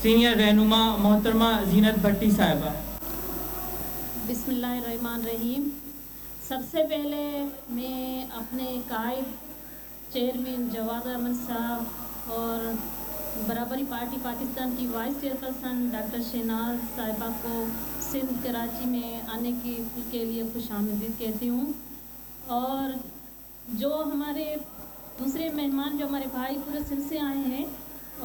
Senior رہنما محترمہ زینت بھٹی صاحبہ۔ بسم اللہ الرحمن الرحیم۔ سب سے پہلے میں اپنے قائد چیئرمین جواد احمد صاحب اور برابری پارٹی پاکستان کی وائس چیئرپرسن ڈاکٹر شہناز صاحبہ کو سندھ کراچی میں آنے کے لیے خوش آمدید کہتی ہوں، اور جو ہمارے دوسرے مہمان جو ہمارے بھائی پورے سندھ سے آئے ہیں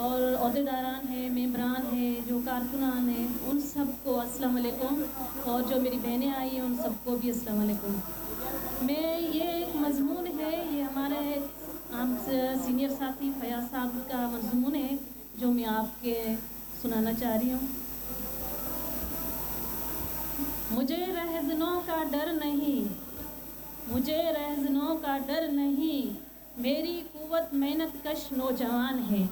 اور عہدیداران ہیں، ممبران ہیں، جو کارکنان ہیں، ان سب کو السلام علیکم، اور جو میری بہنیں آئی ہیں ان سب کو بھی السلام علیکم۔ میں یہ ایک مضمون ہے، یہ ہمارے سینئر ساتھی فیاض صاحب کا مضمون ہے جو میں آپ کے سنانا چاہ رہی ہوں۔ مجھے رہزنوں کا ڈر نہیں، مجھے رہزنوں کا ڈر نہیں، میری قوت محنت کش نوجوان ہے۔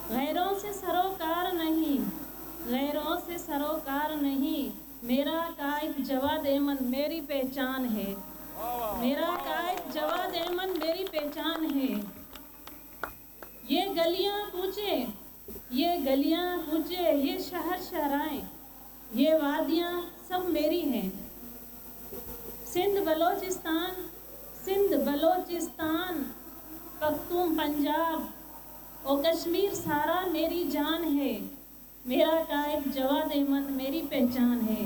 غیروں سے سروکار نہیں، غیروں سے سروکار نہیں، میرا قائد جواد احمد میری پہچان ہے، میرا قائد جواد احمد میری پہچان ہے۔ یہ گلیاں کوچے، یہ گلیاں کوچے، یہ شہر شہرائیں، یہ وادیاں سب میری ہیں۔ سندھ بلوچستان، سندھ بلوچستان، پختون پنجاب اور کشمیر سارا میری جان ہے، میرا قائد جواد احمد میری پہچان ہے۔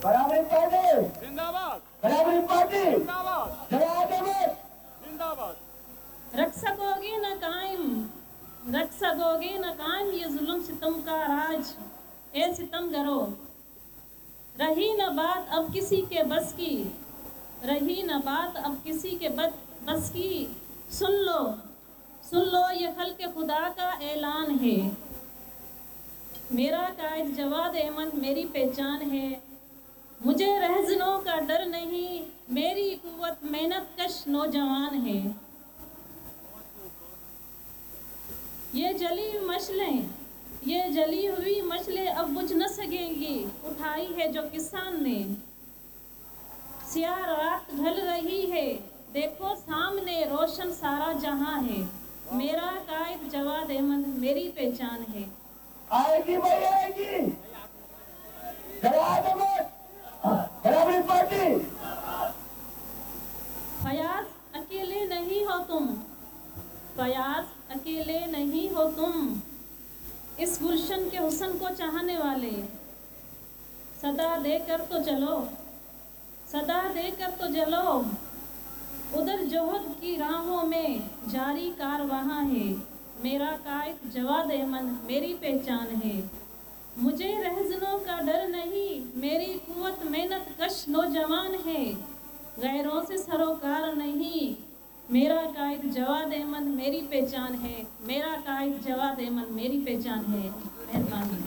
برابری پارٹی زندہ باد، برابری پارٹی زندہ باد، جواد احمد زندہ باد۔ رکھ سکو گے نہ قائم، رکھ سکو گے نہ قائم یہ ظلم ستم کا راج، اے ستم گرو۔ رہی نہ بات اب کسی کے بس کی، رہی نہ بات اب کسی کے بس کی، سن لو، سن لو یہ خلق خدا کا اعلان ہے، میرا قائد جواد احمد میری پہچان ہے۔ مجھے رہزنوں کا ڈر نہیں، میری قوت محنت کش نوجوان ہے۔ یہ جلی مشلیں، یہ جلی ہوئی مشلیں اب بجھ نہ سکیں گی، اٹھائی ہے جو کسان نے۔ سیاہ رات ڈھل رہی ہے، دیکھو سامنے روشن سارا جہاں ہے، میرا قائد جواد احمد میری پہچان ہے۔ آئے گی بھائی آئے گی، جواد احمد برابری پارٹی۔ فیاض اکیلے نہیں ہو تم، فیاض اکیلے نہیں ہو تم، اس گلشن کے حسن کو چاہنے والے، صدا دے کر تو چلو، صدا دے کر تو چلو، ادھر جوہد کی راہوں میں جاری کارواں ہے، میرا قائد جواد احمد میری پہچان ہے۔ مجھے رہزنوں کا ڈر نہیں، میری قوت محنت کش نوجوان ہے، غیروں سے سروکار نہیں، میرا قائد جواد احمد میری پہچان ہے، میرا قائد جواد احمد میری پہچان ہے۔ مہربانی۔